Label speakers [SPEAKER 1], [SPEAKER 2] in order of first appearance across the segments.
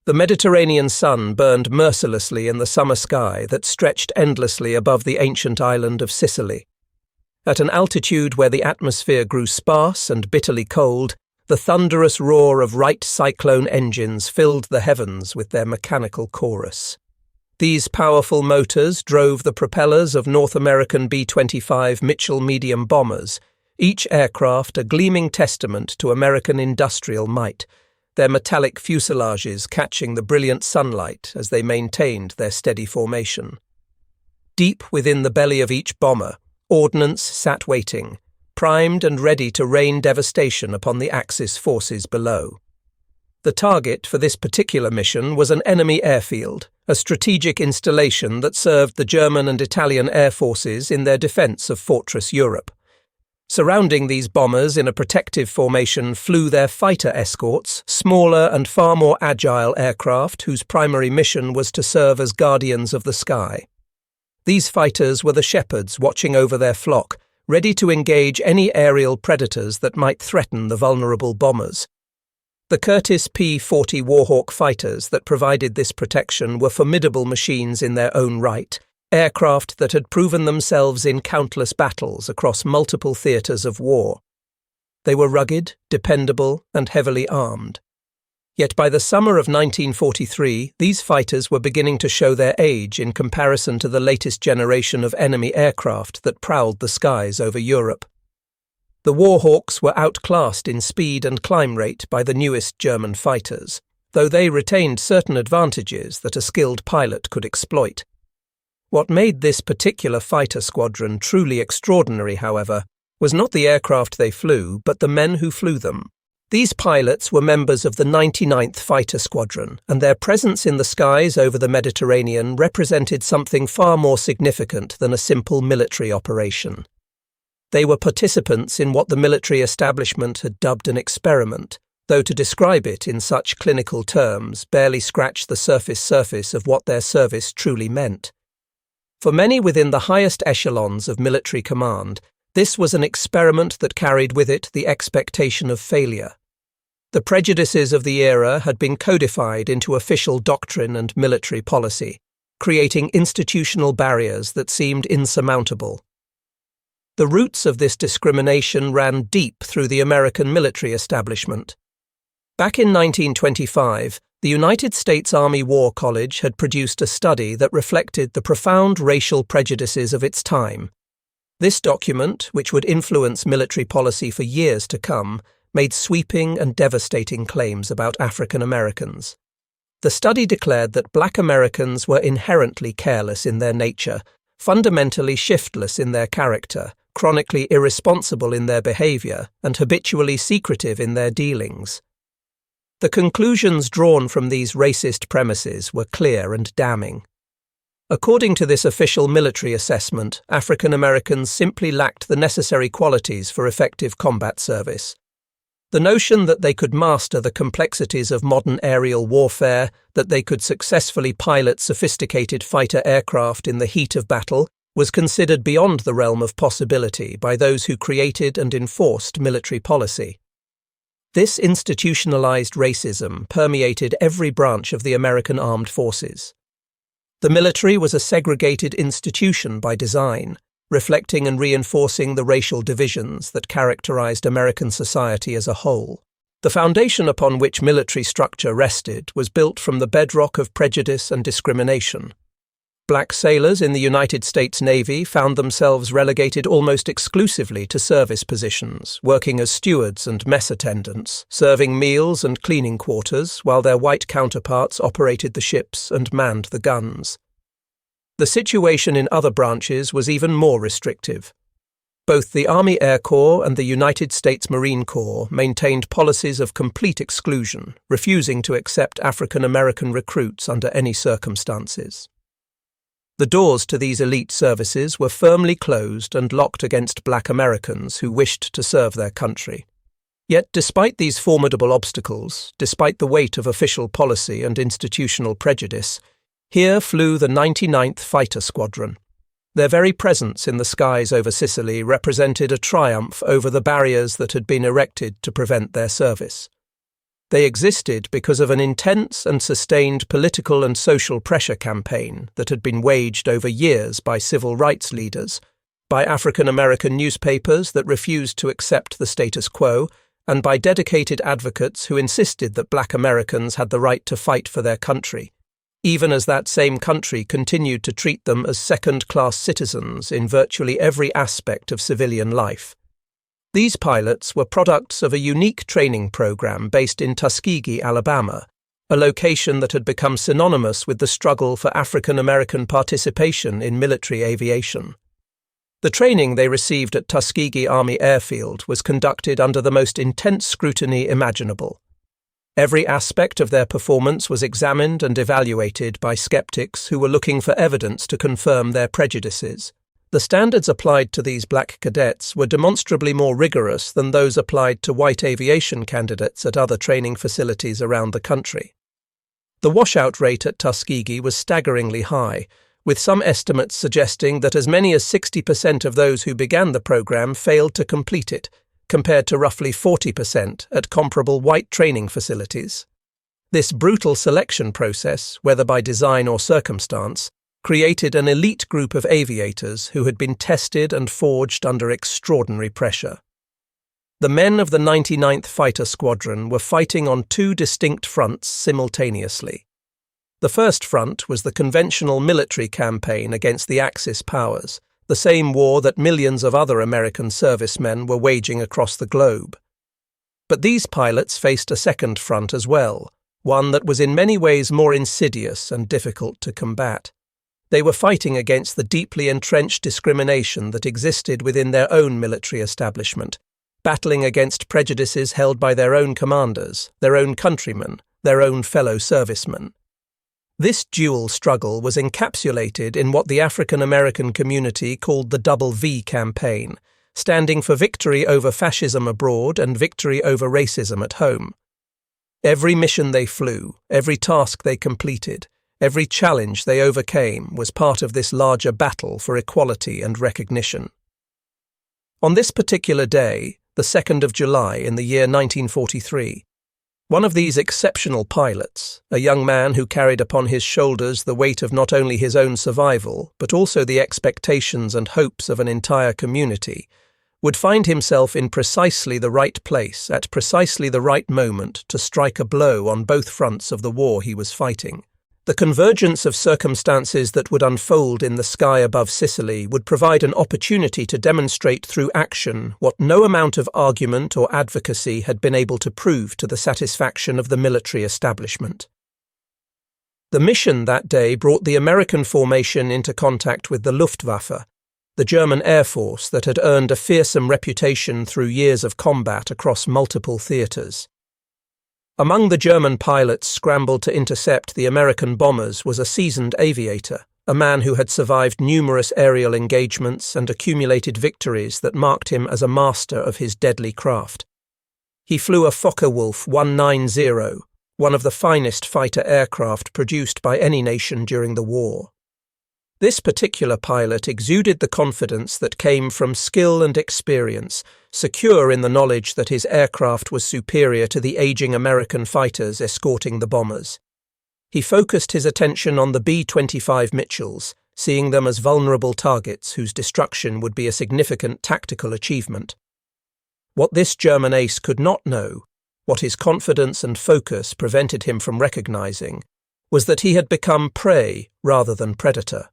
[SPEAKER 1] The Mediterranean sun burned mercilessly in the summer sky that stretched endlessly above the ancient island of Sicily. At an altitude where the atmosphere grew sparse and bitterly cold, the thunderous roar of Wright cyclone engines filled the heavens with their mechanical chorus. These powerful motors drove the propellers of North American B-25 Mitchell medium bombers, each aircraft a gleaming testament to American industrial might, their metallic fuselages catching the brilliant sunlight as they maintained their steady formation. Deep within the belly of each bomber, ordnance sat waiting, primed and ready to rain devastation upon the Axis forces below. The target for this particular mission was an enemy airfield, a strategic installation that served the German and Italian air forces in their defense of Fortress Europe. Surrounding these bombers in a protective formation flew their fighter escorts, smaller and far more agile aircraft whose primary mission was to serve as guardians of the sky. These fighters were the shepherds watching over their flock, ready to engage any aerial predators that might threaten the vulnerable bombers. The Curtiss P-40 Warhawk fighters that provided this protection were formidable machines in their own right, aircraft that had proven themselves in countless battles across multiple theatres of war. They were rugged, dependable, and heavily armed. Yet by the summer of 1943, these fighters were beginning to show their age in comparison to the latest generation of enemy aircraft that prowled the skies over Europe. The Warhawks were outclassed in speed and climb rate by the newest German fighters, though they retained certain advantages that a skilled pilot could exploit. What made this particular fighter squadron truly extraordinary, however, was not the aircraft they flew, but the men who flew them. These pilots were members of the 99th Fighter Squadron, and their presence in the skies over the Mediterranean represented something far more significant than a simple military operation. They were participants in what the military establishment had dubbed an experiment, though to describe it in such clinical terms barely scratched the surface of what their service truly meant. For many within the highest echelons of military command, this was an experiment that carried with it the expectation of failure. The prejudices of the era had been codified into official doctrine and military policy, creating institutional barriers that seemed insurmountable. The roots of this discrimination ran deep through the American military establishment. Back in 1925, the United States Army War College had produced a study that reflected the profound racial prejudices of its time. This document, which would influence military policy for years to come, made sweeping and devastating claims about African Americans. The study declared that Black Americans were inherently careless in their nature, fundamentally shiftless in their character, chronically irresponsible in their behavior, and habitually secretive in their dealings. The conclusions drawn from these racist premises were clear and damning. According to this official military assessment, African Americans simply lacked the necessary qualities for effective combat service. The notion that they could master the complexities of modern aerial warfare, that they could successfully pilot sophisticated fighter aircraft in the heat of battle, was considered beyond the realm of possibility by those who created and enforced military policy. This institutionalized racism permeated every branch of the American armed forces. The military was a segregated institution by design, reflecting and reinforcing the racial divisions that characterized American society as a whole. The foundation upon which military structure rested was built from the bedrock of prejudice and discrimination. Black sailors in the United States Navy found themselves relegated almost exclusively to service positions, working as stewards and mess attendants, serving meals and cleaning quarters, while their white counterparts operated the ships and manned the guns. The situation in other branches was even more restrictive. Both the Army Air Corps and the United States Marine Corps maintained policies of complete exclusion, refusing to accept African American recruits under any circumstances. The doors to these elite services were firmly closed and locked against Black Americans who wished to serve their country. Yet despite these formidable obstacles, despite the weight of official policy and institutional prejudice, here flew the 99th Fighter Squadron. Their very presence in the skies over Sicily represented a triumph over the barriers that had been erected to prevent their service. They existed because of an intense and sustained political and social pressure campaign that had been waged over years by civil rights leaders, by African American newspapers that refused to accept the status quo, and by dedicated advocates who insisted that Black Americans had the right to fight for their country, even as that same country continued to treat them as second-class citizens in virtually every aspect of civilian life. These pilots were products of a unique training program based in Tuskegee, Alabama, a location that had become synonymous with the struggle for African American participation in military aviation. The training they received at Tuskegee Army Airfield was conducted under the most intense scrutiny imaginable. Every aspect of their performance was examined and evaluated by skeptics who were looking for evidence to confirm their prejudices. The standards applied to these black cadets were demonstrably more rigorous than those applied to white aviation candidates at other training facilities around the country. The washout rate at Tuskegee was staggeringly high, with some estimates suggesting that as many as 60% of those who began the program failed to complete it, compared to roughly 40% at comparable white training facilities. This brutal selection process, whether by design or circumstance, created an elite group of aviators who had been tested and forged under extraordinary pressure. The men of the 99th Fighter Squadron were fighting on two distinct fronts simultaneously. The first front was the conventional military campaign against the Axis powers, the same war that millions of other American servicemen were waging across the globe. But these pilots faced a second front as well, one that was in many ways more insidious and difficult to combat. They were fighting against the deeply entrenched discrimination that existed within their own military establishment, battling against prejudices held by their own commanders, their own countrymen, their own fellow servicemen. This dual struggle was encapsulated in what the African American community called the Double V campaign, standing for victory over fascism abroad and victory over racism at home. Every mission they flew, every task they completed, every challenge they overcame was part of this larger battle for equality and recognition. On this particular day, the 2nd of July in the year 1943, one of these exceptional pilots, a young man who carried upon his shoulders the weight of not only his own survival, but also the expectations and hopes of an entire community, would find himself in precisely the right place at precisely the right moment to strike a blow on both fronts of the war he was fighting. The convergence of circumstances that would unfold in the sky above Sicily would provide an opportunity to demonstrate through action what no amount of argument or advocacy had been able to prove to the satisfaction of the military establishment. The mission that day brought the American formation into contact with the Luftwaffe, the German Air Force that had earned a fearsome reputation through years of combat across multiple theatres. Among the German pilots scrambled to intercept the American bombers was a seasoned aviator, a man who had survived numerous aerial engagements and accumulated victories that marked him as a master of his deadly craft. He flew a Focke-Wulf 190, one of the finest fighter aircraft produced by any nation during the war. This particular pilot exuded the confidence that came from skill and experience, secure in the knowledge that his aircraft was superior to the aging American fighters escorting the bombers. He focused his attention on the B-25 Mitchells, seeing them as vulnerable targets whose destruction would be a significant tactical achievement. What this German ace could not know, what his confidence and focus prevented him from recognizing, was that he had become prey rather than predator.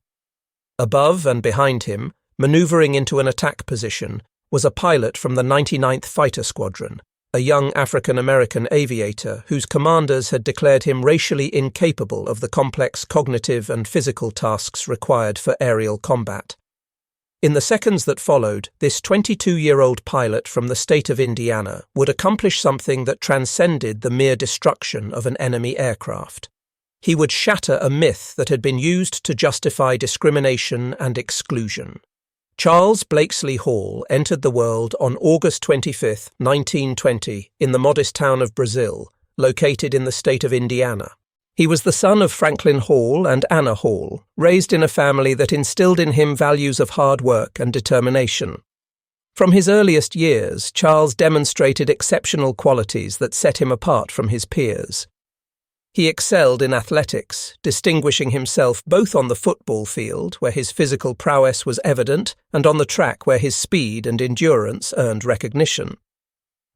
[SPEAKER 1] Above and behind him, maneuvering into an attack position, was a pilot from the 99th Fighter Squadron, a young African-American aviator whose commanders had declared him racially incapable of the complex cognitive and physical tasks required for aerial combat. In the seconds that followed, this 22-year-old pilot from the state of Indiana would accomplish something that transcended the mere destruction of an enemy aircraft. He would shatter a myth that had been used to justify discrimination and exclusion. Charles Blakesley Hall entered the world on August 25, 1920, in the modest town of Brazil, located in the state of Indiana. He was the son of Franklin Hall and Anna Hall, raised in a family that instilled in him values of hard work and determination. From his earliest years, Charles demonstrated exceptional qualities that set him apart from his peers. He excelled in athletics, distinguishing himself both on the football field, where his physical prowess was evident, and on the track, where his speed and endurance earned recognition.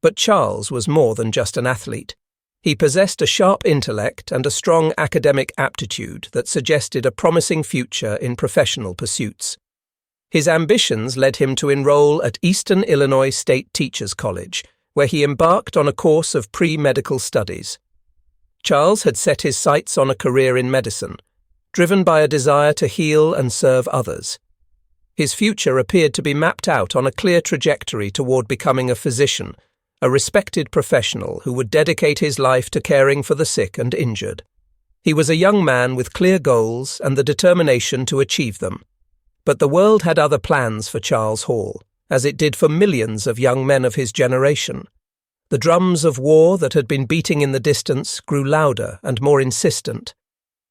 [SPEAKER 1] But Charles was more than just an athlete. He possessed a sharp intellect and a strong academic aptitude that suggested a promising future in professional pursuits. His ambitions led him to enroll at Eastern Illinois State Teachers College, where he embarked on a course of pre-medical studies. Charles had set his sights on a career in medicine, driven by a desire to heal and serve others. His future appeared to be mapped out on a clear trajectory toward becoming a physician, a respected professional who would dedicate his life to caring for the sick and injured. He was a young man with clear goals and the determination to achieve them. But the world had other plans for Charles Hall, as it did for millions of young men of his generation. The drums of war that had been beating in the distance grew louder and more insistent.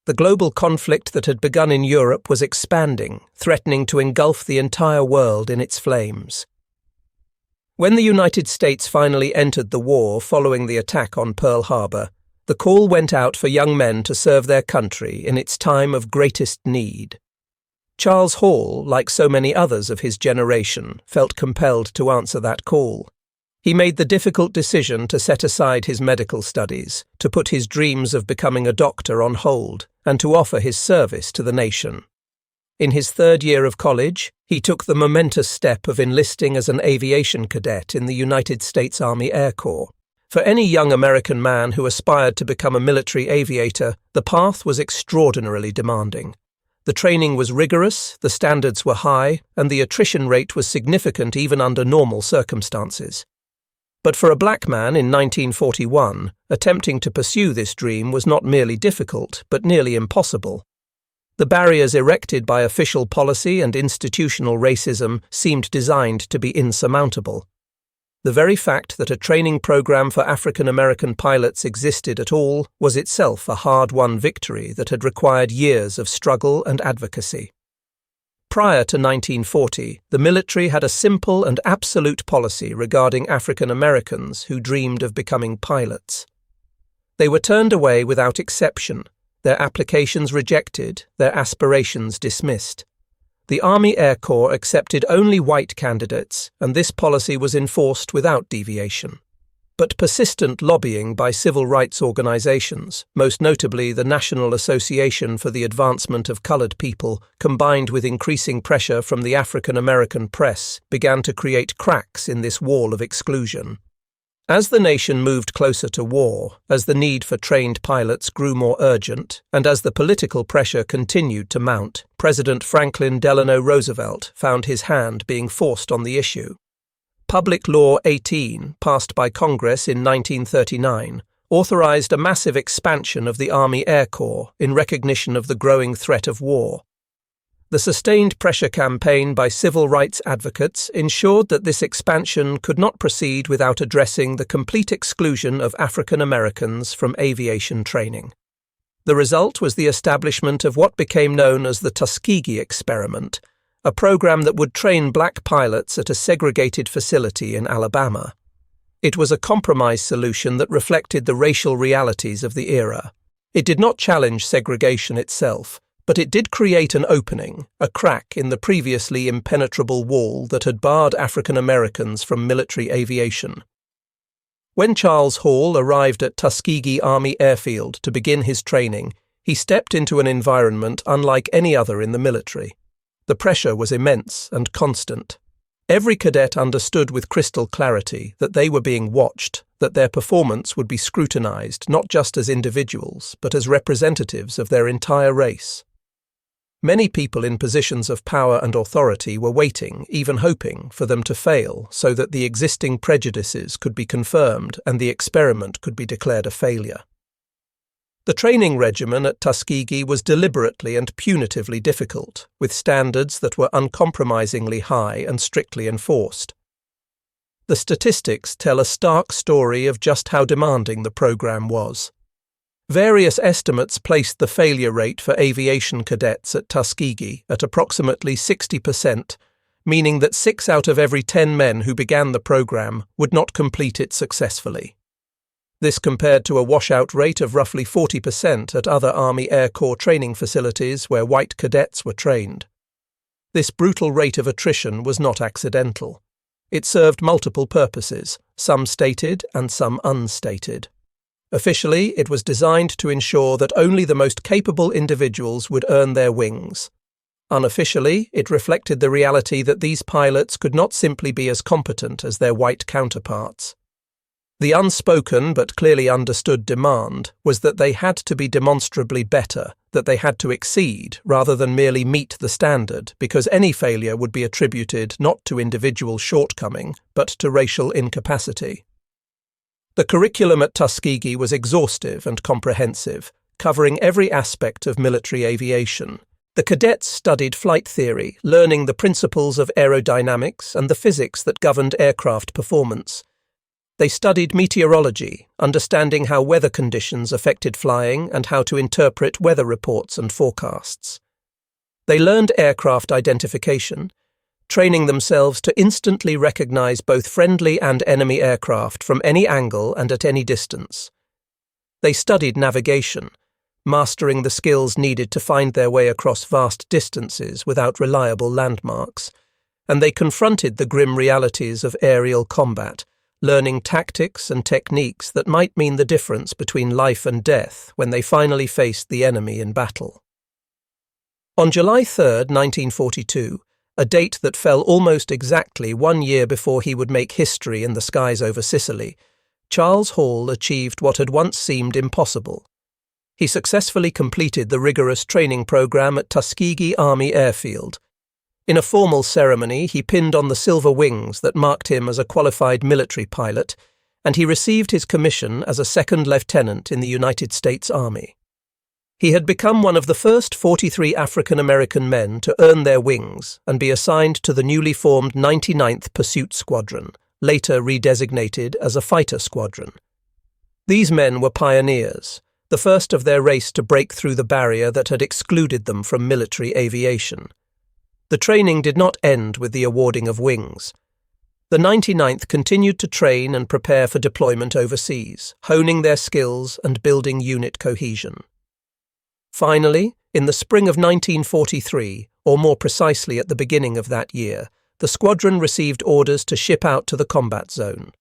[SPEAKER 1] The global conflict that had begun in Europe was expanding, threatening to engulf the entire world in its flames. When the United States finally entered the war following the attack on Pearl Harbor, the call went out for young men to serve their country in its time of greatest need. Charles Hall, like so many others of his generation, felt compelled to answer that call. He made the difficult decision to set aside his medical studies, to put his dreams of becoming a doctor on hold, and to offer his service to the nation. In his third year of college, he took the momentous step of enlisting as an aviation cadet in the United States Army Air Corps. For any young American man who aspired to become a military aviator, the path was extraordinarily demanding. The training was rigorous, the standards were high, and the attrition rate was significant even under normal circumstances. But for a black man in 1941, attempting to pursue this dream was not merely difficult, but nearly impossible. The barriers erected by official policy and institutional racism seemed designed to be insurmountable. The very fact that a training program for African American pilots existed at all was itself a hard-won victory that had required years of struggle and advocacy. Prior to 1940, the military had a simple and absolute policy regarding African Americans who dreamed of becoming pilots. They were turned away without exception, their applications rejected, their aspirations dismissed. The Army Air Corps accepted only white candidates, and this policy was enforced without deviation. But persistent lobbying by civil rights organizations, most notably the National Association for the Advancement of Colored People, combined with increasing pressure from the African American press, began to create cracks in this wall of exclusion. As the nation moved closer to war, as the need for trained pilots grew more urgent, and as the political pressure continued to mount, President Franklin Delano Roosevelt found his hand being forced on the issue. Public Law 18, passed by Congress in 1939, authorized a massive expansion of the Army Air Corps in recognition of the growing threat of war. The sustained pressure campaign by civil rights advocates ensured that this expansion could not proceed without addressing the complete exclusion of African Americans from aviation training. The result was the establishment of what became known as the Tuskegee experiment, a program that would train black pilots at a segregated facility in Alabama. It was a compromise solution that reflected the racial realities of the era. It did not challenge segregation itself, but it did create an opening, a crack in the previously impenetrable wall that had barred African Americans from military aviation. When Charles Hall arrived at Tuskegee Army Airfield to begin his training, he stepped into an environment unlike any other in the military. The pressure was immense and constant. Every cadet understood with crystal clarity that they were being watched, that their performance would be scrutinized not just as individuals, but as representatives of their entire race. Many people in positions of power and authority were waiting, even hoping, for them to fail so that the existing prejudices could be confirmed and the experiment could be declared a failure. The training regimen at Tuskegee was deliberately and punitively difficult, with standards that were uncompromisingly high and strictly enforced. The statistics tell a stark story of just how demanding the program was. Various estimates placed the failure rate for aviation cadets at Tuskegee at approximately 60%, meaning that 6 out of every 10 men who began the program would not complete it successfully. This compared to a washout rate of roughly 40% at other Army Air Corps training facilities where white cadets were trained. This brutal rate of attrition was not accidental. It served multiple purposes, some stated and some unstated. Officially, it was designed to ensure that only the most capable individuals would earn their wings. Unofficially, it reflected the reality that these pilots could not simply be as competent as their white counterparts. The unspoken but clearly understood demand was that they had to be demonstrably better, that they had to exceed rather than merely meet the standard, because any failure would be attributed not to individual shortcoming, but to racial incapacity. The curriculum at Tuskegee was exhaustive and comprehensive, covering every aspect of military aviation. The cadets studied flight theory, learning the principles of aerodynamics and the physics that governed aircraft performance. They studied meteorology, understanding how weather conditions affected flying and how to interpret weather reports and forecasts. They learned aircraft identification, training themselves to instantly recognize both friendly and enemy aircraft from any angle and at any distance. They studied navigation, mastering the skills needed to find their way across vast distances without reliable landmarks, and they confronted the grim realities of aerial combat, learning tactics and techniques that might mean the difference between life and death when they finally faced the enemy in battle. On July 3, 1942, a date that fell almost exactly 1 year before he would make history in the skies over Sicily, Charles Hall achieved what had once seemed impossible. He successfully completed the rigorous training program at Tuskegee Army Airfield. In a formal ceremony, he pinned on the silver wings that marked him as a qualified military pilot, and he received his commission as a second lieutenant in the United States Army. He had become one of the first 43 African-American men to earn their wings and be assigned to the newly formed 99th Pursuit Squadron, later redesignated as a fighter squadron. These men were pioneers, the first of their race to break through the barrier that had excluded them from military aviation. The training did not end with the awarding of wings. The 99th continued to train and prepare for deployment overseas, honing their skills and building unit cohesion. Finally, in the spring of 1943, or more precisely at the beginning of that year, the squadron received orders to ship out to the combat zone.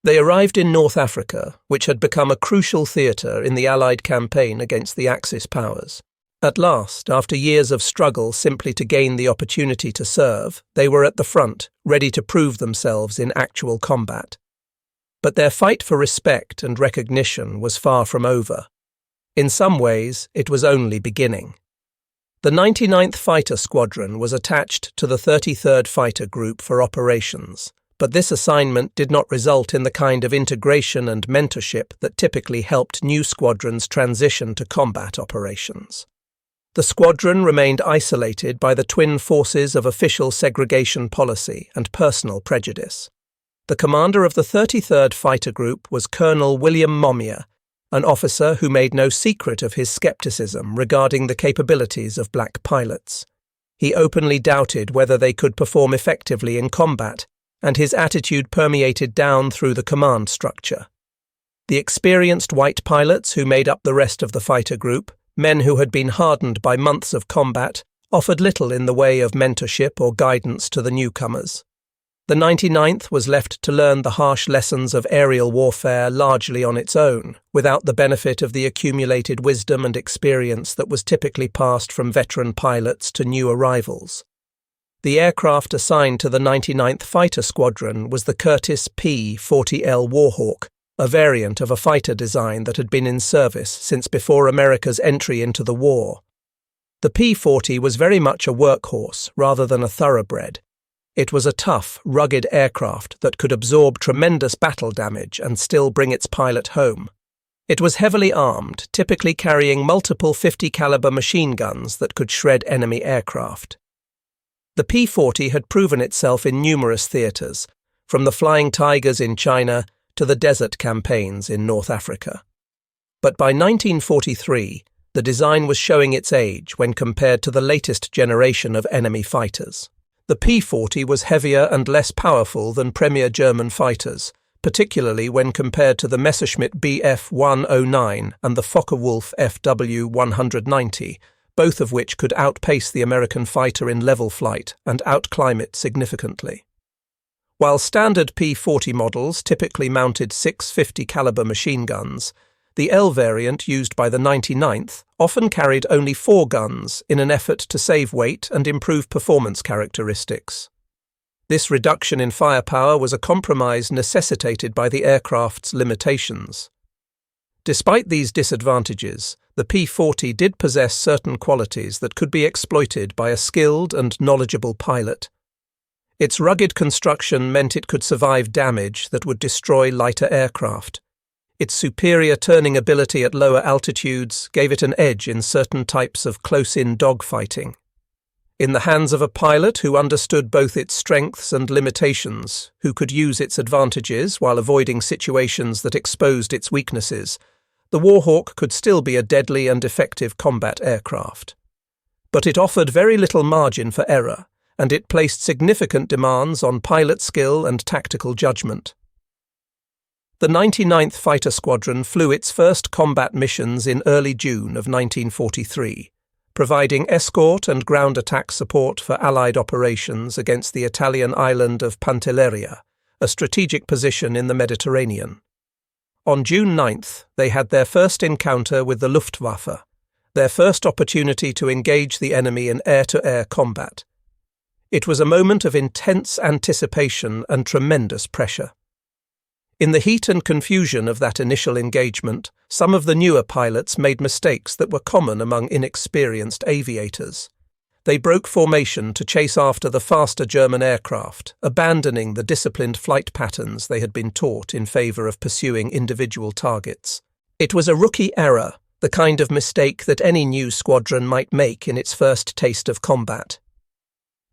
[SPEAKER 1] They arrived in North Africa, which had become a crucial theatre in the Allied campaign against the Axis powers. At last, after years of struggle simply to gain the opportunity to serve, they were at the front, ready to prove themselves in actual combat. But their fight for respect and recognition was far from over. In some ways, it was only beginning. The 99th Fighter Squadron was attached to the 33rd Fighter Group for operations, but this assignment did not result in the kind of integration and mentorship that typically helped new squadrons transition to combat operations. The squadron remained isolated by the twin forces of official segregation policy and personal prejudice. The commander of the 33rd Fighter Group was Colonel William Momia, an officer who made no secret of his skepticism regarding the capabilities of black pilots. He openly doubted whether they could perform effectively in combat, and his attitude permeated down through the command structure. The experienced white pilots who made up the rest of the fighter group, men who had been hardened by months of combat, offered little in the way of mentorship or guidance to the newcomers. The 99th was left to learn the harsh lessons of aerial warfare largely on its own, without the benefit of the accumulated wisdom and experience that was typically passed from veteran pilots to new arrivals. The aircraft assigned to the 99th Fighter Squadron was the Curtiss P-40L Warhawk, a variant of a fighter design that had been in service since before America's entry into the war. The P-40 was very much a workhorse rather than a thoroughbred. It was a tough, rugged aircraft that could absorb tremendous battle damage and still bring its pilot home. It was heavily armed, typically carrying multiple 50-caliber machine guns that could shred enemy aircraft. The P-40 had proven itself in numerous theatres, from the Flying Tigers in China to the desert campaigns in North Africa. But by 1943, the design was showing its age when compared to the latest generation of enemy fighters. The P-40 was heavier and less powerful than Premier German fighters, particularly when compared to the Messerschmitt Bf-109 and the Focke-Wulf FW-190, both of which could outpace the American fighter in level flight and outclimb it significantly. While standard P-40 models typically mounted 650 caliber machine guns, the L variant used by the 99th often carried only 4 guns in an effort to save weight and improve performance characteristics. This reduction in firepower was a compromise necessitated by the aircraft's limitations. Despite these disadvantages, the P-40 did possess certain qualities that could be exploited by a skilled and knowledgeable pilot. Its rugged construction meant it could survive damage that would destroy lighter aircraft. Its superior turning ability at lower altitudes gave it an edge in certain types of close-in dogfighting. In the hands of a pilot who understood both its strengths and limitations, who could use its advantages while avoiding situations that exposed its weaknesses, the Warhawk could still be a deadly and effective combat aircraft. But it offered very little margin for error, and it placed significant demands on pilot skill and tactical judgment. The 99th Fighter Squadron flew its first combat missions in early June of 1943, providing escort and ground attack support for Allied operations against the Italian island of Pantelleria, a strategic position in the Mediterranean. On June 9th, they had their first encounter with the Luftwaffe, their first opportunity to engage the enemy in air-to-air combat. It was a moment of intense anticipation and tremendous pressure. In the heat and confusion of that initial engagement, some of the newer pilots made mistakes that were common among inexperienced aviators. They broke formation to chase after the faster German aircraft, abandoning the disciplined flight patterns they had been taught in favour of pursuing individual targets. It was a rookie error, the kind of mistake that any new squadron might make in its first taste of combat.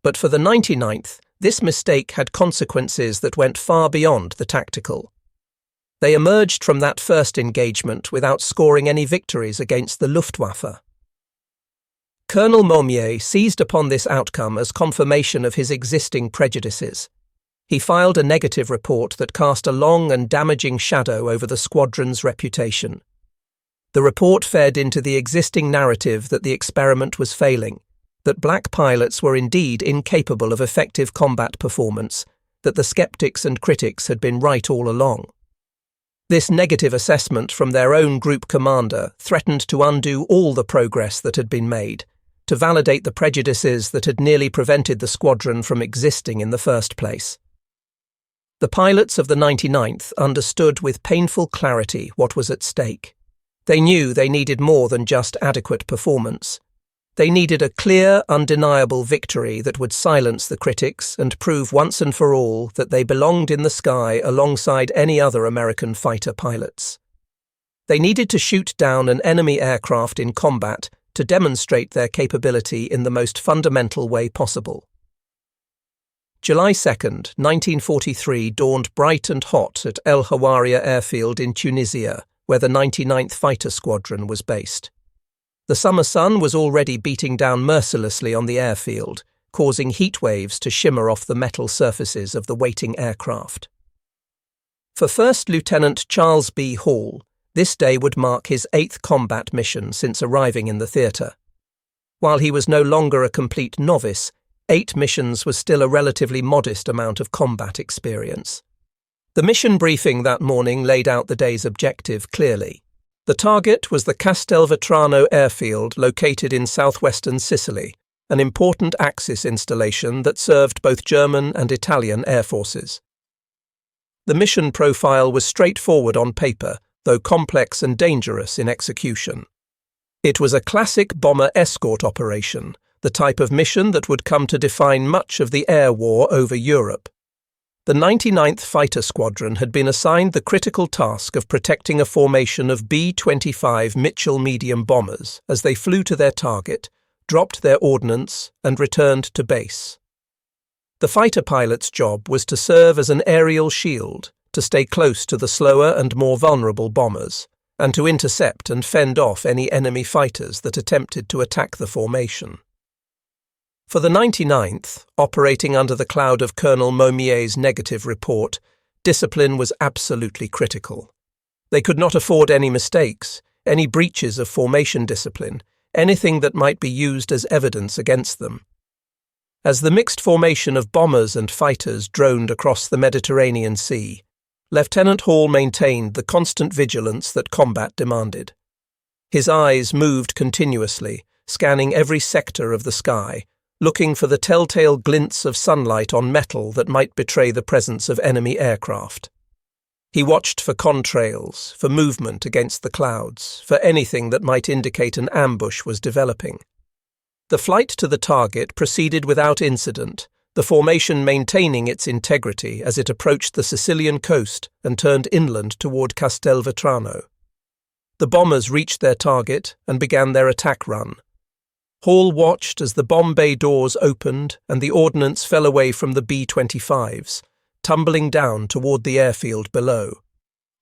[SPEAKER 1] But for the 99th, this mistake had consequences that went far beyond the tactical. They emerged from that first engagement without scoring any victories against the Luftwaffe. Colonel Maumier seized upon this outcome as confirmation of his existing prejudices. He filed a negative report that cast a long and damaging shadow over the squadron's reputation. The report fed into the existing narrative that the experiment was failing, that black pilots were indeed incapable of effective combat performance, that the skeptics and critics had been right all along. This negative assessment from their own group commander threatened to undo all the progress that had been made, to validate the prejudices that had nearly prevented the squadron from existing in the first place. The pilots of the 99th understood with painful clarity what was at stake. They knew they needed more than just adequate performance. They needed a clear, undeniable victory that would silence the critics and prove once and for all that they belonged in the sky alongside any other American fighter pilots. They needed to shoot down an enemy aircraft in combat to demonstrate their capability in the most fundamental way possible. July 2nd, 1943 dawned bright and hot at El Hawaria airfield in Tunisia, where the 99th Fighter Squadron was based. The summer sun was already beating down mercilessly on the airfield, causing heat waves to shimmer off the metal surfaces of the waiting aircraft. For First Lieutenant Charles B. Hall, this day would mark his 8th combat mission since arriving in the theatre. While he was no longer a complete novice, 8 missions was still a relatively modest amount of combat experience. The mission briefing that morning laid out the day's objective clearly. The target was the Castelvetrano airfield located in southwestern Sicily, an important Axis installation that served both German and Italian air forces. The mission profile was straightforward on paper, though complex and dangerous in execution. It was a classic bomber escort operation, the type of mission that would come to define much of the air war over Europe. The 99th Fighter Squadron had been assigned the critical task of protecting a formation of B-25 Mitchell medium bombers as they flew to their target, dropped their ordnance, and returned to base. The fighter pilot's job was to serve as an aerial shield, to stay close to the slower and more vulnerable bombers, and to intercept and fend off any enemy fighters that attempted to attack the formation. For the 99th, operating under the cloud of Colonel Momier's negative report, discipline was absolutely critical. They could not afford any mistakes, any breaches of formation discipline, anything that might be used as evidence against them. As the mixed formation of bombers and fighters droned across the Mediterranean Sea, Lieutenant Hall maintained the constant vigilance that combat demanded. His eyes moved continuously, scanning every sector of the sky, looking for the telltale glints of sunlight on metal that might betray the presence of enemy aircraft. He watched for contrails, for movement against the clouds, for anything that might indicate an ambush was developing. The flight to the target proceeded without incident, the formation maintaining its integrity as it approached the Sicilian coast and turned inland toward Castelvetrano. The bombers reached their target and began their attack run. Hall watched as the bomb bay doors opened and the ordnance fell away from the B-25s, tumbling down toward the airfield below.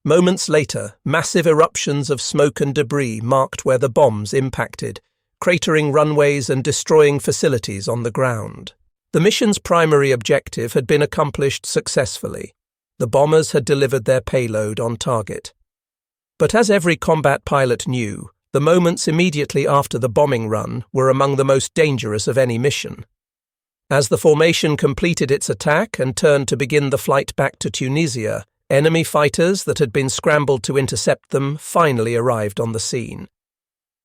[SPEAKER 1] Moments later, massive eruptions of smoke and debris marked where the bombs impacted, cratering runways and destroying facilities on the ground. The mission's primary objective had been accomplished successfully. The bombers had delivered their payload on target. But as every combat pilot knew, the moments immediately after the bombing run were among the most dangerous of any mission. As the formation completed its attack and turned to begin the flight back to Tunisia, enemy fighters that had been scrambled to intercept them finally arrived on the scene.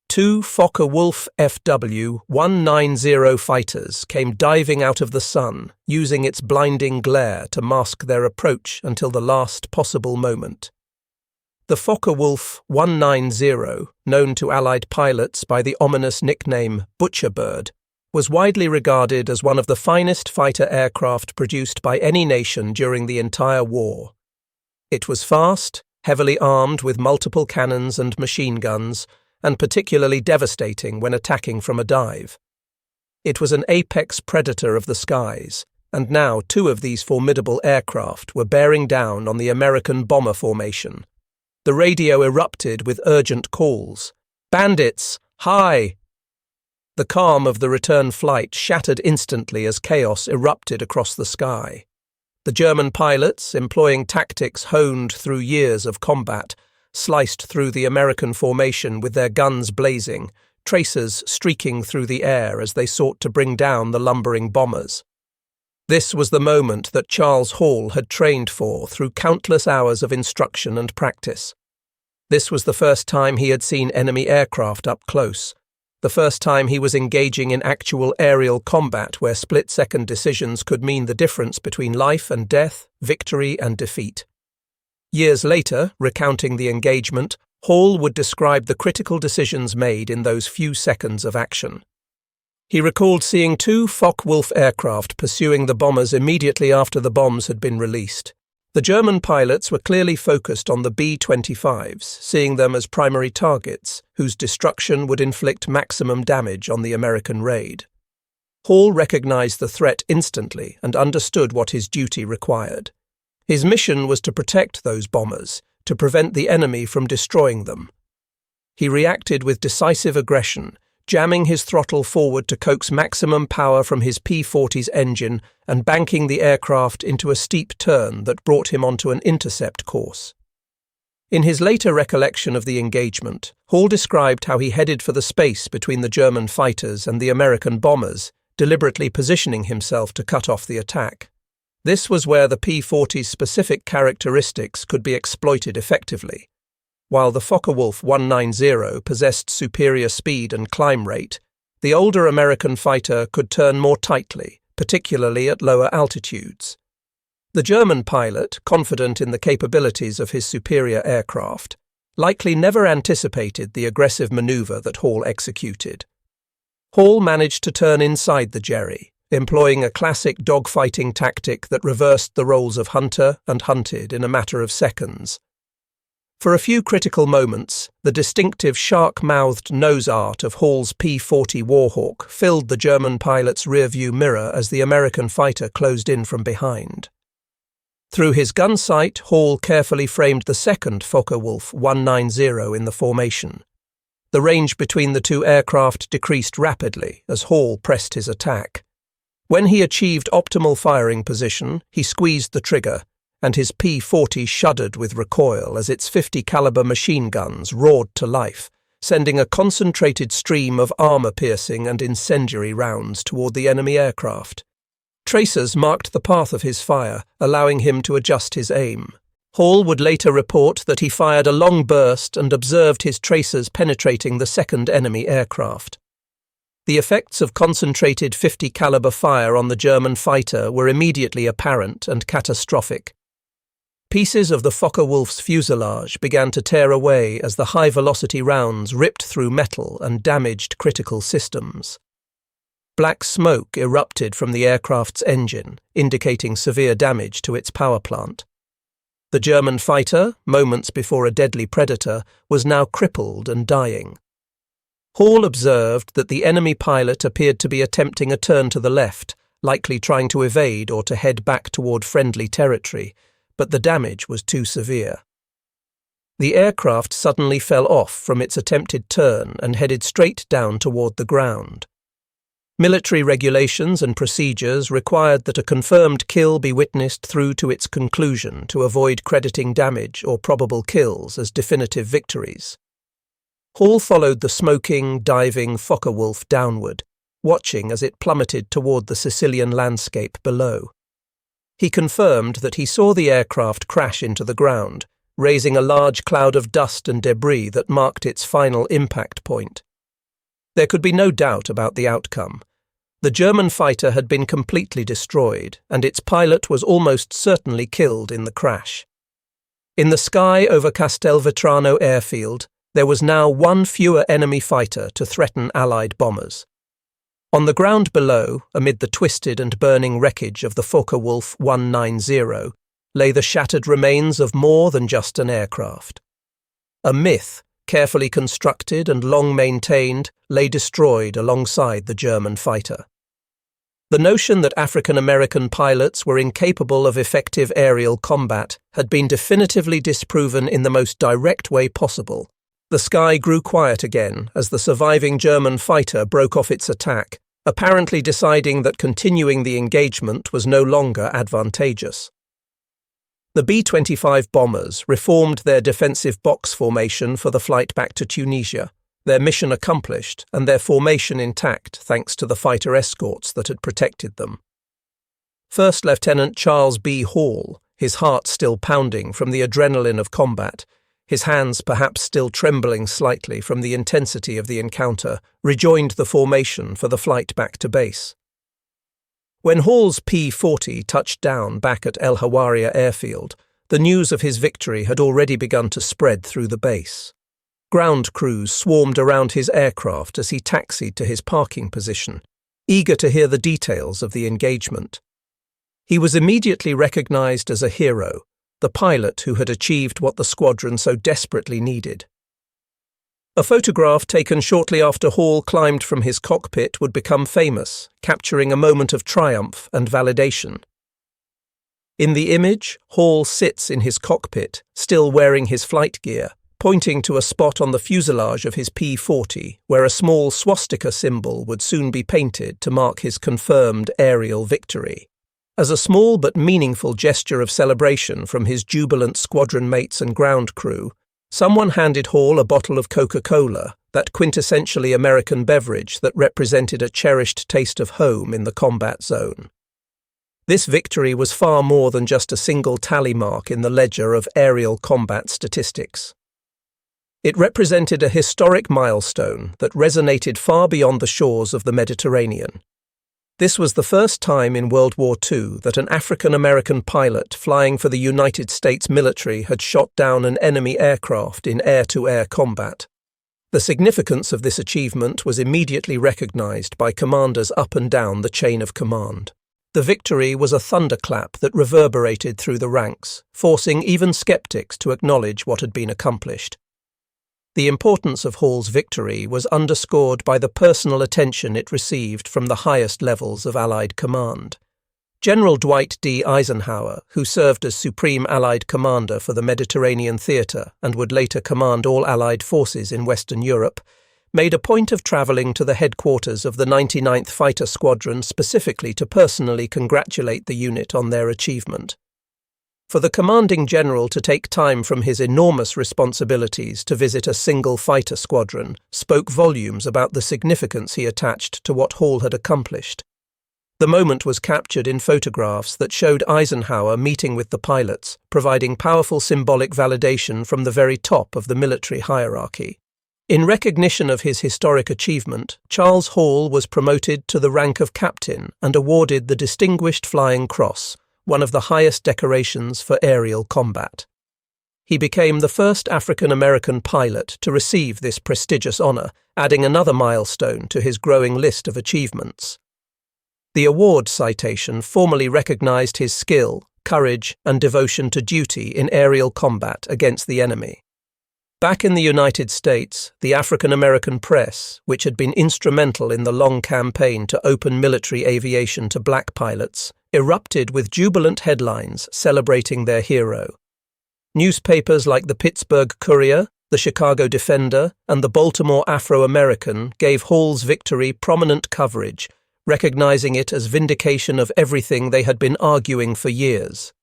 [SPEAKER 1] 2 Focke-Wulf FW-190 fighters came diving out of the sun, using its blinding glare to mask their approach until the last possible moment. The Focke-Wulf 190, known to Allied pilots by the ominous nickname Butcherbird, was widely regarded as one of the finest fighter aircraft produced by any nation during the entire war. It was fast, heavily armed with multiple cannons and machine guns, and particularly devastating when attacking from a dive. It was an apex predator of the skies, and now 2 of these formidable aircraft were bearing down on the American bomber formation. The radio erupted with urgent calls. "Bandits! High!" The calm of the return flight shattered instantly as chaos erupted across the sky. The German pilots, employing tactics honed through years of combat, sliced through the American formation with their guns blazing, tracers streaking through the air as they sought to bring down the lumbering bombers. This was the moment that Charles Hall had trained for through countless hours of instruction and practice. This was the first time he had seen enemy aircraft up close, the first time he was engaging in actual aerial combat where split-second decisions could mean the difference between life and death, victory and defeat. Years later, recounting the engagement, Hall would describe the critical decisions made in those few seconds of action. He recalled seeing 2 Focke-Wulf aircraft pursuing the bombers immediately after the bombs had been released. The German pilots were clearly focused on the B-25s, seeing them as primary targets, whose destruction would inflict maximum damage on the American raid. Hall recognized the threat instantly and understood what his duty required. His mission was to protect those bombers, to prevent the enemy from destroying them. He reacted with decisive aggression, jamming his throttle forward to coax maximum power from his P-40's engine and banking the aircraft into a steep turn that brought him onto an intercept course. In his later recollection of the engagement, Hall described how he headed for the space between the German fighters and the American bombers, deliberately positioning himself to cut off the attack. This was where the P-40's specific characteristics could be exploited effectively. While the Focke-Wulf 190 possessed superior speed and climb rate, the older American fighter could turn more tightly, particularly at lower altitudes. The German pilot, confident in the capabilities of his superior aircraft, likely never anticipated the aggressive maneuver that Hall executed. Hall managed to turn inside the Jerry, employing a classic dogfighting tactic that reversed the roles of hunter and hunted in a matter of seconds. For a few critical moments, the distinctive shark-mouthed nose art of Hall's P-40 Warhawk filled the German pilot's rearview mirror as the American fighter closed in from behind. Through his gun sight, Hall carefully framed the second Focke-Wulf 190 in the formation. The range between the 2 aircraft decreased rapidly as Hall pressed his attack. When he achieved optimal firing position, he squeezed the trigger, and his P-40 shuddered with recoil as its 50 caliber machine guns roared to life, sending a concentrated stream of armor-piercing and incendiary rounds toward the enemy aircraft. Tracers marked the path of his fire, allowing him to adjust his aim. Hall would later report that he fired a long burst and observed his tracers penetrating the second enemy aircraft. The effects of concentrated 50 caliber fire on the German fighter were immediately apparent and catastrophic. Pieces of the Focke-Wulf's fuselage began to tear away as the high-velocity rounds ripped through metal and damaged critical systems. Black smoke erupted from the aircraft's engine, indicating severe damage to its power plant. The German fighter, moments before a deadly predator, was now crippled and dying. Hall observed that the enemy pilot appeared to be attempting a turn to the left, likely trying to evade or to head back toward friendly territory, but the damage was too severe. The aircraft suddenly fell off from its attempted turn and headed straight down toward the ground. Military regulations and procedures required that a confirmed kill be witnessed through to its conclusion to avoid crediting damage or probable kills as definitive victories. Hall followed the smoking, diving Focke-Wulf downward, watching as it plummeted toward the Sicilian landscape below. He confirmed that he saw the aircraft crash into the ground, raising a large cloud of dust and debris that marked its final impact point. There could be no doubt about the outcome. The German fighter had been completely destroyed, and its pilot was almost certainly killed in the crash. In the sky over Castelvetrano airfield, there was now one fewer enemy fighter to threaten Allied bombers. On the ground below, amid the twisted and burning wreckage of the Focke-Wulf 190, lay the shattered remains of more than just an aircraft. A myth, carefully constructed and long maintained, lay destroyed alongside the German fighter. The notion that African-American pilots were incapable of effective aerial combat had been definitively disproven in the most direct way possible. The sky grew quiet again as the surviving German fighter broke off its attack, apparently deciding that continuing the engagement was no longer advantageous. The B-25 bombers reformed their defensive box formation for the flight back to Tunisia, their mission accomplished and their formation intact thanks to the fighter escorts that had protected them. First Lieutenant Charles B. Hall, his heart still pounding from the adrenaline of combat, his hands perhaps still trembling slightly from the intensity of the encounter, rejoined the formation for the flight back to base. When Hall's P-40 touched down back at El Hawaria airfield, the news of his victory had already begun to spread through the base. Ground crews swarmed around his aircraft as he taxied to his parking position, eager to hear the details of the engagement. He was immediately recognized as a hero, the pilot who had achieved what the squadron so desperately needed. A photograph taken shortly after Hall climbed from his cockpit would become famous, capturing a moment of triumph and validation. In the image, Hall sits in his cockpit, still wearing his flight gear, pointing to a spot on the fuselage of his P-40 where a small swastika symbol would soon be painted to mark his confirmed aerial victory. As a small but meaningful gesture of celebration from his jubilant squadron mates and ground crew, someone handed Hall a bottle of Coca-Cola, that quintessentially American beverage that represented a cherished taste of home in the combat zone. This victory was far more than just a single tally mark in the ledger of aerial combat statistics. It represented a historic milestone that resonated far beyond the shores of the Mediterranean. This was the first time in World War II that an African-American pilot flying for the United States military had shot down an enemy aircraft in air-to-air combat. The significance of this achievement was immediately recognized by commanders up and down the chain of command. The victory was a thunderclap that reverberated through the ranks, forcing even skeptics to acknowledge what had been accomplished. The importance of Hall's victory was underscored by the personal attention it received from the highest levels of Allied command. General Dwight D. Eisenhower, who served as Supreme Allied Commander for the Mediterranean Theatre and would later command all Allied forces in Western Europe, made a point of travelling to the headquarters of the 99th Fighter Squadron specifically to personally congratulate the unit on their achievement. For the commanding general to take time from his enormous responsibilities to visit a single fighter squadron spoke volumes about the significance he attached to what Hall had accomplished. The moment was captured in photographs that showed Eisenhower meeting with the pilots, providing powerful symbolic validation from the very top of the military hierarchy. In recognition of his historic achievement, Charles Hall was promoted to the rank of captain and awarded the Distinguished Flying Cross, one of the highest decorations for aerial combat. He became the first African-American pilot to receive this prestigious honor, adding another milestone to his growing list of achievements. The award citation formally recognized his skill, courage, and devotion to duty in aerial combat against the enemy. Back in the United States, the African-American press, which had been instrumental in the long campaign to open military aviation to black pilots, erupted with jubilant headlines celebrating their hero. Newspapers like the Pittsburgh Courier, the Chicago Defender, and the Baltimore Afro-American gave Hall's victory prominent coverage, recognizing it as vindication of everything they had been arguing for years.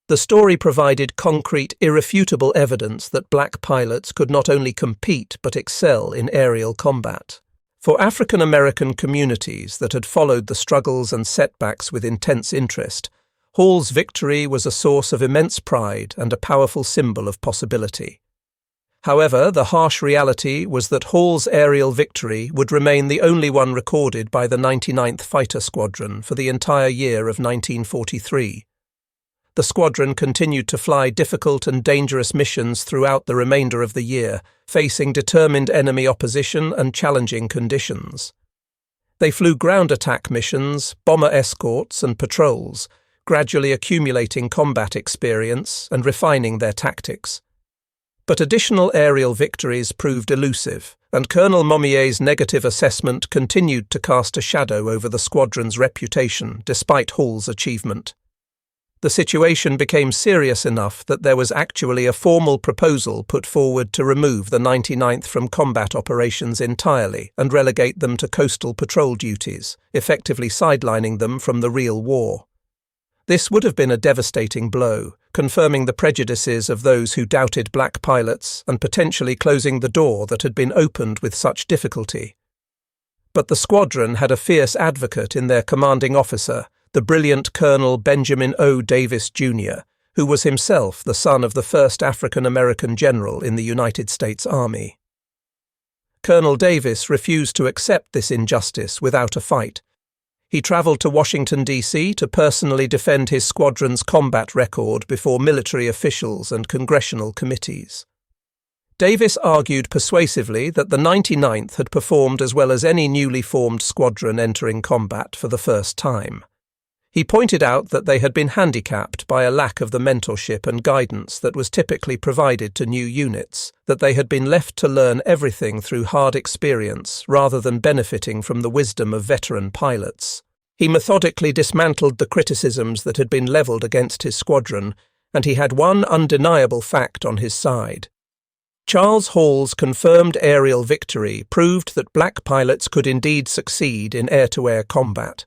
[SPEAKER 1] The story provided concrete, irrefutable evidence that black pilots could not only compete but excel in aerial combat. For African-American communities that had followed the struggles and setbacks with intense interest, Hall's victory was a source of immense pride and a powerful symbol of possibility. However, the harsh reality was that Hall's aerial victory would remain the only one recorded by the 99th Fighter Squadron for the entire year of 1943. The squadron continued to fly difficult and dangerous missions throughout the remainder of the year, facing determined enemy opposition and challenging conditions. They flew ground attack missions, bomber escorts, and patrols, gradually accumulating combat experience and refining their tactics. But additional aerial victories proved elusive, and Colonel Momier's negative assessment continued to cast a shadow over the squadron's reputation despite Hall's achievement. The situation became serious enough that there was actually a formal proposal put forward to remove the 99th from combat operations entirely and relegate them to coastal patrol duties, effectively sidelining them from the real war. This would have been a devastating blow, confirming the prejudices of those who doubted black pilots and potentially closing the door that had been opened with such difficulty. But the squadron had a fierce advocate in their commanding officer, the brilliant Colonel Benjamin O. Davis, Jr., who was himself the son of the first African-American general in the United States Army. Colonel Davis refused to accept this injustice without a fight. He traveled to Washington, D.C. to personally defend his squadron's combat record before military officials and congressional committees. Davis argued persuasively that the 99th had performed as well as any newly formed squadron entering combat for the first time. He pointed out that they had been handicapped by a lack of the mentorship and guidance that was typically provided to new units, that they had been left to learn everything through hard experience rather than benefiting from the wisdom of veteran pilots. He methodically dismantled the criticisms that had been levelled against his squadron, and he had one undeniable fact on his side. Charles Hall's confirmed aerial victory proved that black pilots could indeed succeed in air-to-air combat.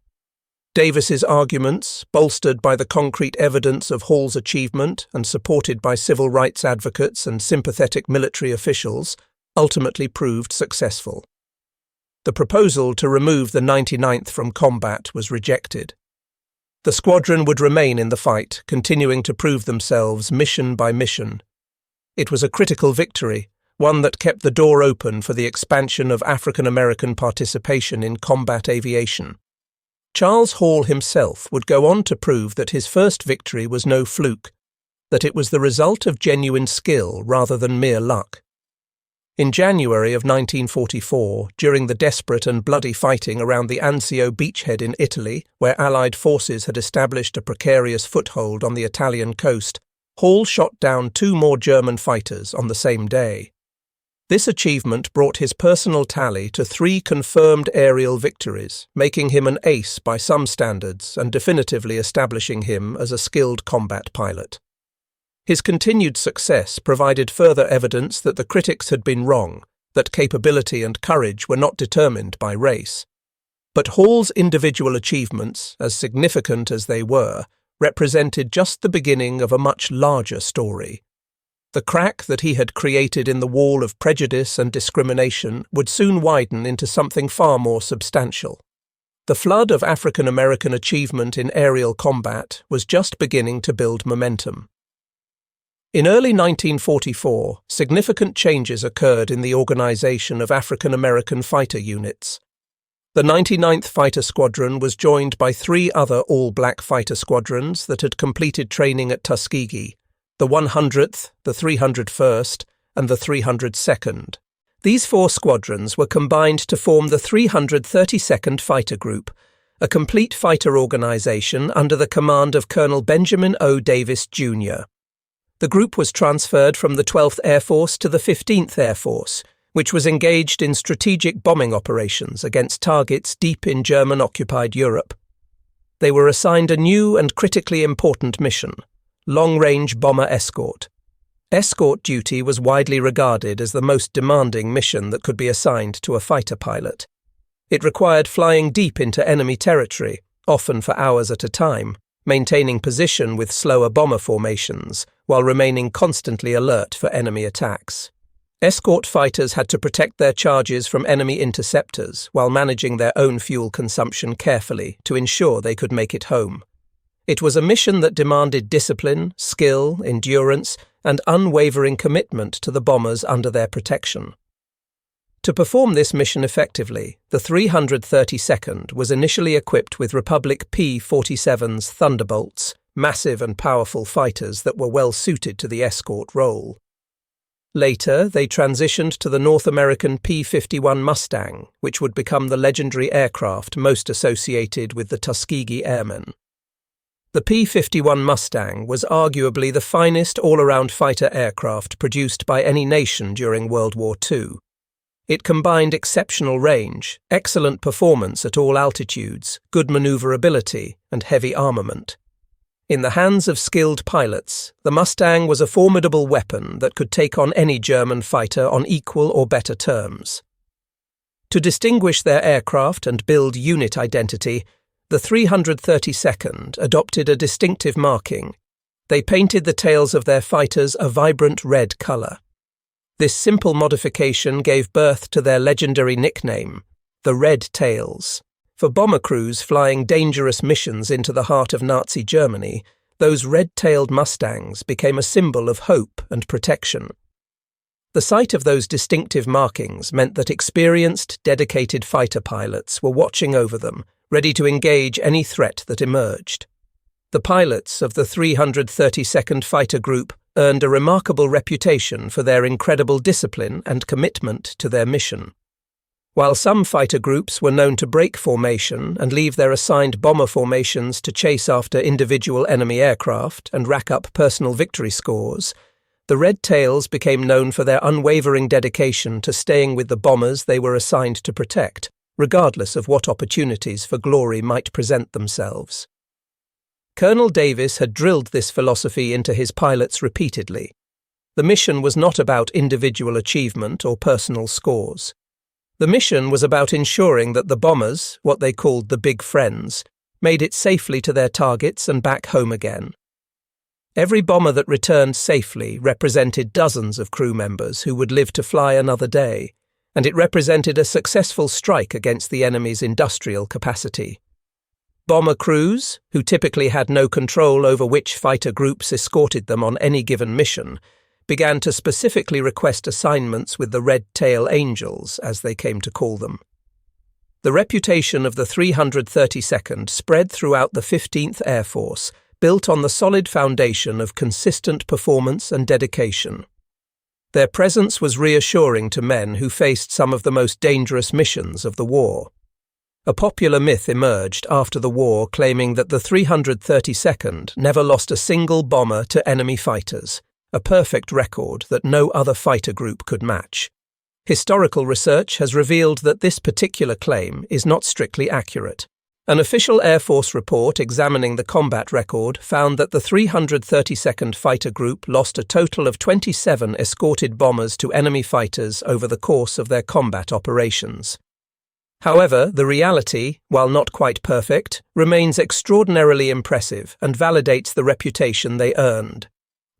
[SPEAKER 1] Davis's arguments, bolstered by the concrete evidence of Hall's achievement and supported by civil rights advocates and sympathetic military officials, ultimately proved successful. The proposal to remove the 99th from combat was rejected. The squadron would remain in the fight, continuing to prove themselves mission by mission. It was a critical victory, one that kept the door open for the expansion of African-American participation in combat aviation. Charles Hall himself would go on to prove that his first victory was no fluke, that it was the result of genuine skill rather than mere luck. In January of 1944, during the desperate and bloody fighting around the Anzio beachhead in Italy, where Allied forces had established a precarious foothold on the Italian coast, Hall shot down 2 more German fighters on the same day. This achievement brought his personal tally to 3 confirmed aerial victories, making him an ace by some standards and definitively establishing him as a skilled combat pilot. His continued success provided further evidence that the critics had been wrong, that capability and courage were not determined by race. But Hall's individual achievements, as significant as they were, represented just the beginning of a much larger story. The crack that he had created in the wall of prejudice and discrimination would soon widen into something far more substantial. The flood of African American achievement in aerial combat was just beginning to build momentum. In early 1944, significant changes occurred in the organization of African American fighter units. The 99th Fighter Squadron was joined by 3 other all-black fighter squadrons that had completed training at Tuskegee: the 100th, the 301st, and the 302nd. These 4 squadrons were combined to form the 332nd Fighter Group, a complete fighter organization under the command of Colonel Benjamin O. Davis, Jr. The group was transferred from the 12th Air Force to the 15th Air Force, which was engaged in strategic bombing operations against targets deep in German-occupied Europe. They were assigned a new and critically important mission: long-range bomber escort. Escort duty was widely regarded as the most demanding mission that could be assigned to a fighter pilot. It required flying deep into enemy territory, often for hours at a time, maintaining position with slower bomber formations, while remaining constantly alert for enemy attacks. Escort fighters had to protect their charges from enemy interceptors while managing their own fuel consumption carefully to ensure they could make it home. It was a mission that demanded discipline, skill, endurance, and unwavering commitment to the bombers under their protection. To perform this mission effectively, the 332nd was initially equipped with Republic P-47's Thunderbolts, massive and powerful fighters that were well suited to the escort role. Later, they transitioned to the North American P-51 Mustang, which would become the legendary aircraft most associated with the Tuskegee Airmen. The P-51 Mustang was arguably the finest all-around fighter aircraft produced by any nation during World War II. It combined exceptional range, excellent performance at all altitudes, good maneuverability, and heavy armament. In the hands of skilled pilots, the Mustang was a formidable weapon that could take on any German fighter on equal or better terms. To distinguish their aircraft and build unit identity, the 332nd adopted a distinctive marking. They painted the tails of their fighters a vibrant red colour. This simple modification gave birth to their legendary nickname, the Red Tails. For bomber crews flying dangerous missions into the heart of Nazi Germany, those red-tailed Mustangs became a symbol of hope and protection. The sight of those distinctive markings meant that experienced, dedicated fighter pilots were watching over them, ready to engage any threat that emerged. The pilots of the 332nd Fighter Group earned a remarkable reputation for their incredible discipline and commitment to their mission. While some fighter groups were known to break formation and leave their assigned bomber formations to chase after individual enemy aircraft and rack up personal victory scores, the Red Tails became known for their unwavering dedication to staying with the bombers they were assigned to protect, regardless of what opportunities for glory might present themselves. Colonel Davis had drilled this philosophy into his pilots repeatedly. The mission was not about individual achievement or personal scores. The mission was about ensuring that the bombers, what they called the Big Friends, made it safely to their targets and back home again. Every bomber that returned safely represented dozens of crew members who would live to fly another day, and it represented a successful strike against the enemy's industrial capacity. Bomber crews, who typically had no control over which fighter groups escorted them on any given mission, began to specifically request assignments with the Red Tail Angels, as they came to call them. The reputation of the 332nd spread throughout the 15th Air Force, built on the solid foundation of consistent performance and dedication. Their presence was reassuring to men who faced some of the most dangerous missions of the war. A popular myth emerged after the war claiming that the 332nd never lost a single bomber to enemy fighters, a perfect record that no other fighter group could match. Historical research has revealed that this particular claim is not strictly accurate. An official Air Force report examining the combat record found that the 332nd Fighter Group lost a total of 27 escorted bombers to enemy fighters over the course of their combat operations. However, the reality, while not quite perfect, remains extraordinarily impressive and validates the reputation they earned.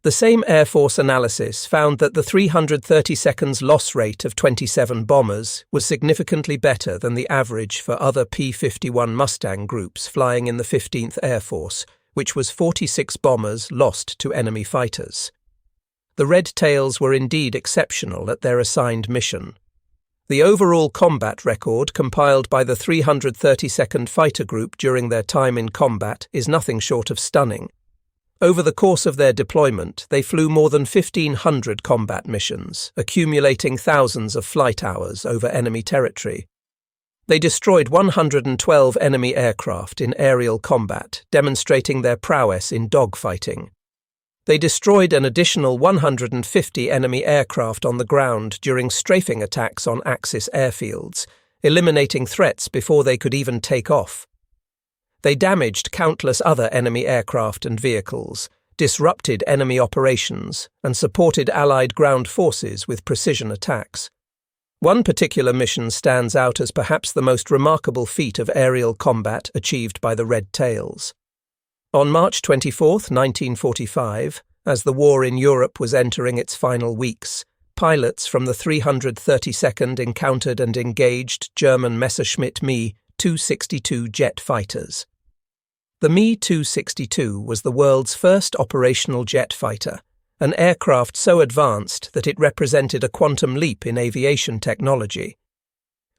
[SPEAKER 1] The same Air Force analysis found that the 332nd's loss rate of 27 bombers was significantly better than the average for other P-51 Mustang groups flying in the 15th Air Force, which was 46 bombers lost to enemy fighters. The Red Tails were indeed exceptional at their assigned mission. The overall combat record compiled by the 332nd Fighter Group during their time in combat is nothing short of stunning. Over the course of their deployment, they flew more than 1,500 combat missions, accumulating thousands of flight hours over enemy territory. They destroyed 112 enemy aircraft in aerial combat, demonstrating their prowess in dogfighting. They destroyed an additional 150 enemy aircraft on the ground during strafing attacks on Axis airfields, eliminating threats before they could even take off. They damaged countless other enemy aircraft and vehicles, disrupted enemy operations, and supported Allied ground forces with precision attacks. One particular mission stands out as perhaps the most remarkable feat of aerial combat achieved by the Red Tails. On March 24, 1945, as the war in Europe was entering its final weeks, pilots from the 332nd encountered and engaged German Messerschmitt Me 262 jet fighters. The Me-262 was the world's first operational jet fighter, an aircraft so advanced that it represented a quantum leap in aviation technology.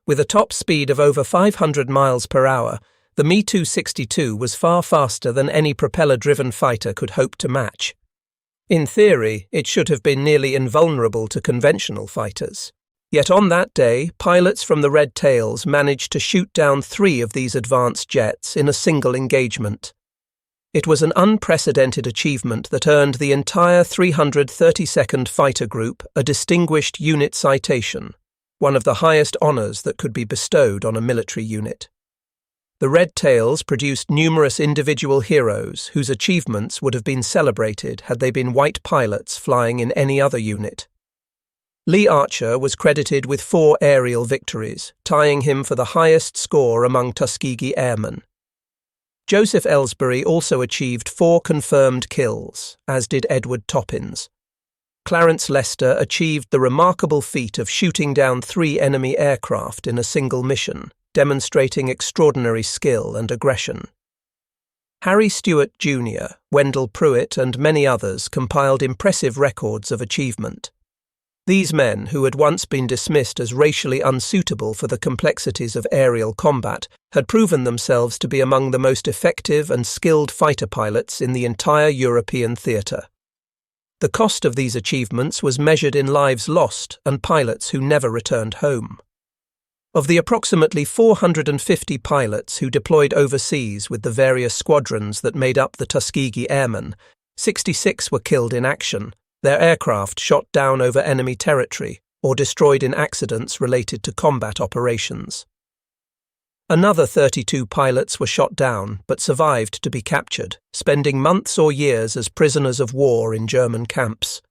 [SPEAKER 1] With a top speed of over 500 miles per hour, the Me-262 was far faster than any propeller-driven fighter could hope to match. In theory, it should have been nearly invulnerable to conventional fighters. Yet on that day, pilots from the Red Tails managed to shoot down 3 of these advanced jets in a single engagement. It was an unprecedented achievement that earned the entire 332nd Fighter Group a Distinguished Unit Citation, one of the highest honours that could be bestowed on a military unit. The Red Tails produced numerous individual heroes whose achievements would have been celebrated had they been white pilots flying in any other unit. Lee Archer was credited with 4 aerial victories, tying him for the highest score among Tuskegee Airmen. Joseph Ellsbury also achieved 4 confirmed kills, as did Edward Toppins. Clarence Lester achieved the remarkable feat of shooting down 3 enemy aircraft in a single mission, demonstrating extraordinary skill and aggression. Harry Stewart Jr., Wendell Pruitt, and many others compiled impressive records of achievement. These men, who had once been dismissed as racially unsuitable for the complexities of aerial combat, had proven themselves to be among the most effective and skilled fighter pilots in the entire European theatre. The cost of these achievements was measured in lives lost and pilots who never returned home. Of the approximately 450 pilots who deployed overseas with the various squadrons that made up the Tuskegee Airmen, 66 were killed in action, their aircraft shot down over enemy territory or destroyed in accidents related to combat operations. Another 32 pilots were shot down but survived to be captured, spending months or years as prisoners of war in German camps.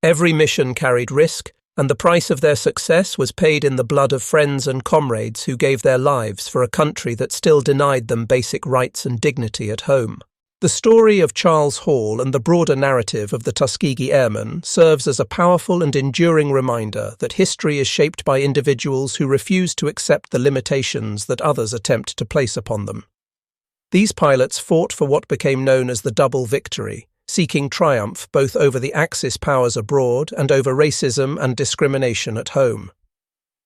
[SPEAKER 1] Every mission carried risk, and the price of their success was paid in the blood of friends and comrades who gave their lives for a country that still denied them basic rights and dignity at home. The story of Charles Hall and the broader narrative of the Tuskegee Airmen serves as a powerful and enduring reminder that history is shaped by individuals who refuse to accept the limitations that others attempt to place upon them. These pilots fought for what became known as the double victory, seeking triumph both over the Axis powers abroad and over racism and discrimination at home.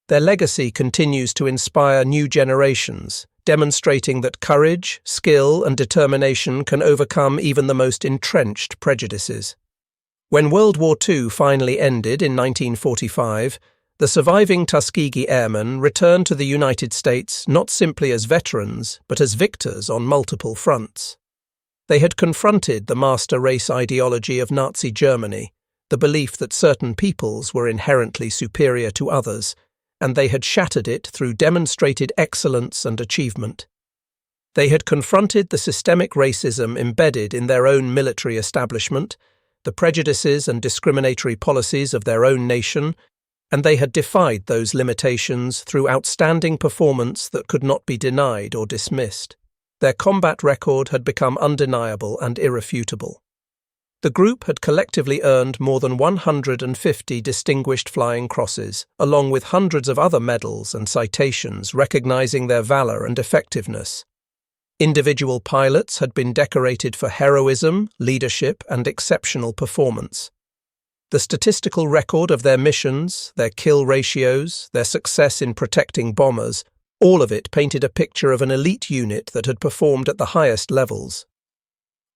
[SPEAKER 1] Their legacy continues to inspire new generations, demonstrating that courage, skill, and determination can overcome even the most entrenched prejudices. When World War II finally ended in 1945, the surviving Tuskegee Airmen returned to the United States not simply as veterans, but as victors on multiple fronts. They had confronted the master race ideology of Nazi Germany, the belief that certain peoples were inherently superior to others, and they had shattered it through demonstrated excellence and achievement. They had confronted the systemic racism embedded in their own military establishment, the prejudices and discriminatory policies of their own nation, and they had defied those limitations through outstanding performance that could not be denied or dismissed. Their combat record had become undeniable and irrefutable. The group had collectively earned more than 150 Distinguished Flying Crosses, along with hundreds of other medals and citations recognizing their valor and effectiveness. Individual pilots had been decorated for heroism, leadership, and exceptional performance. The statistical record of their missions, their kill ratios, their success in protecting bombers, all of it painted a picture of an elite unit that had performed at the highest levels.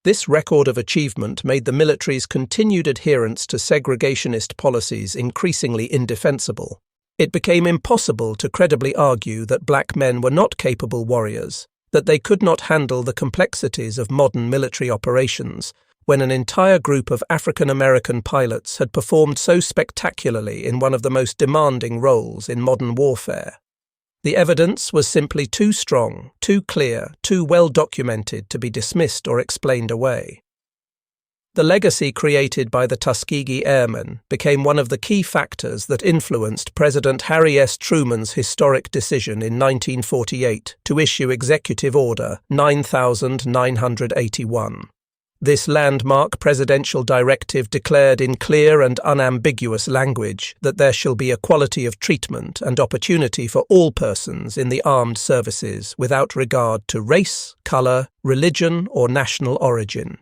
[SPEAKER 1] This record of achievement made the military's continued adherence to segregationist policies increasingly indefensible. It became impossible to credibly argue that black men were not capable warriors, that they could not handle the complexities of modern military operations, when an entire group of African American pilots had performed so spectacularly in one of the most demanding roles in modern warfare. The evidence was simply too strong, too clear, too well documented to be dismissed or explained away. The legacy created by the Tuskegee Airmen became one of the key factors that influenced President Harry S. Truman's historic decision in 1948 to issue Executive Order 9981. This landmark presidential directive declared in clear and unambiguous language that there shall be equality of treatment and opportunity for all persons in the armed services without regard to race, color, religion, or national origin.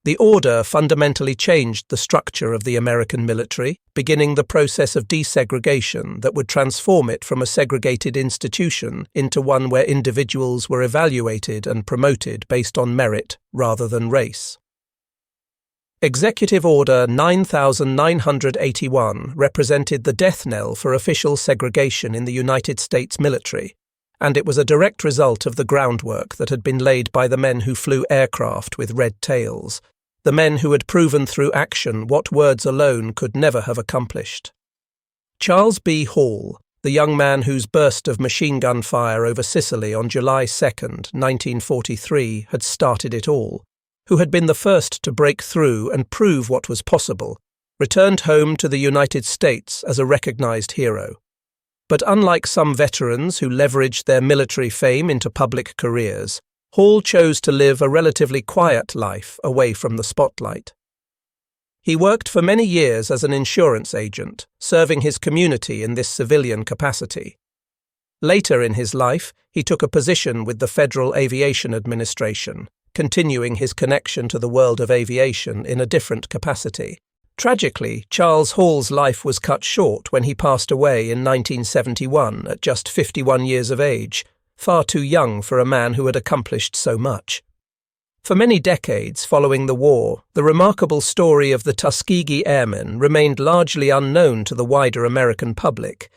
[SPEAKER 1] The order fundamentally changed the structure of the American military, beginning the process of desegregation that would transform it from a segregated institution into one where individuals were evaluated and promoted based on merit rather than race. Executive Order 9981 represented the death knell for official segregation in the United States military, and it was a direct result of the groundwork that had been laid by the men who flew aircraft with red tails, the men who had proven through action what words alone could never have accomplished. Charles B. Hall, the young man whose burst of machine gun fire over Sicily on July 2, 1943, had started it all, who had been the first to break through and prove what was possible, returned home to the United States as a recognized hero. But unlike some veterans who leveraged their military fame into public careers, Hall chose to live a relatively quiet life away from the spotlight. He worked for many years as an insurance agent, serving his community in this civilian capacity. Later in his life, he took a position with the Federal Aviation Administration, continuing his connection to the world of aviation in a different capacity. Tragically, Charles Hall's life was cut short when he passed away in 1971 at just 51 years of age, far too young for a man who had accomplished so much. For many decades following the war, the remarkable story of the Tuskegee Airmen remained largely unknown to the wider American public.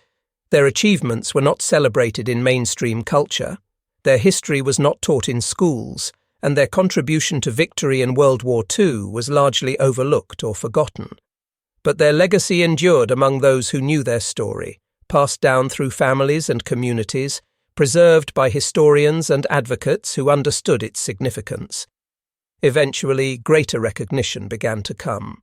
[SPEAKER 1] Their achievements were not celebrated in mainstream culture, their history was not taught in schools, and their contribution to victory in World War II was largely overlooked or forgotten. But their legacy endured among those who knew their story, passed down through families and communities, preserved by historians and advocates who understood its significance. Eventually, greater recognition began to come.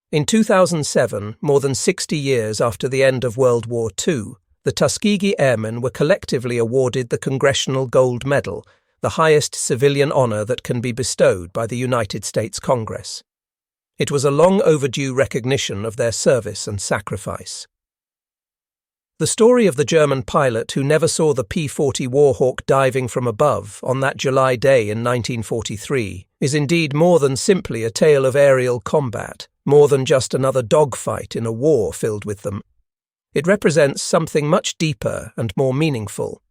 [SPEAKER 1] In 2007, more than 60 years after the end of World War II, the Tuskegee Airmen were collectively awarded the Congressional Gold Medal, the highest civilian honor that can be bestowed by the United States Congress. It was a long overdue recognition of their service and sacrifice. The story of the German pilot who never saw the P-40 Warhawk diving from above on that July day in 1943 is indeed more than simply a tale of aerial combat, more than just another dogfight in a war filled with them. It represents something much deeper and more meaningful.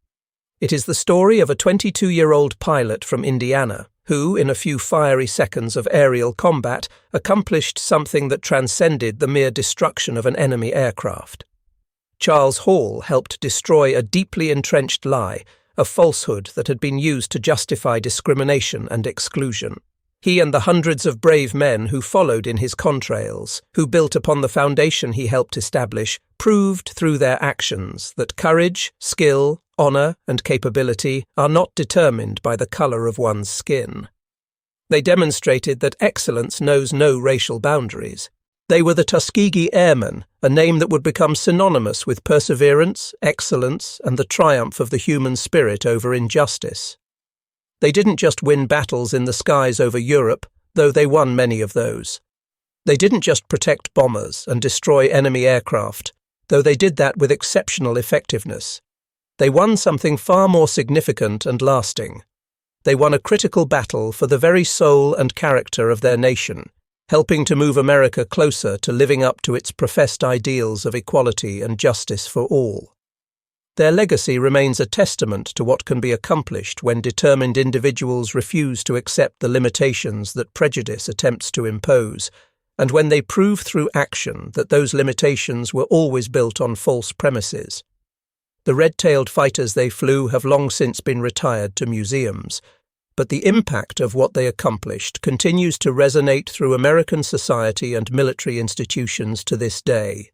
[SPEAKER 1] It is the story of a 22-year-old pilot from Indiana who, in a few fiery seconds of aerial combat, accomplished something that transcended the mere destruction of an enemy aircraft. Charles Hall helped destroy a deeply entrenched lie, a falsehood that had been used to justify discrimination and exclusion. He and the hundreds of brave men who followed in his contrails, who built upon the foundation he helped establish, proved through their actions that courage, skill, honor, and capability are not determined by the color of one's skin. They demonstrated that excellence knows no racial boundaries. They were the Tuskegee Airmen, a name that would become synonymous with perseverance, excellence, and the triumph of the human spirit over injustice. They didn't just win battles in the skies over Europe, though they won many of those. They didn't just protect bombers and destroy enemy aircraft, though they did that with exceptional effectiveness. They won something far more significant and lasting. They won a critical battle for the very soul and character of their nation, helping to move America closer to living up to its professed ideals of equality and justice for all. Their legacy remains a testament to what can be accomplished when determined individuals refuse to accept the limitations that prejudice attempts to impose, and when they prove through action that those limitations were always built on false premises. The red-tailed fighters they flew have long since been retired to museums, but the impact of what they accomplished continues to resonate through American society and military institutions to this day.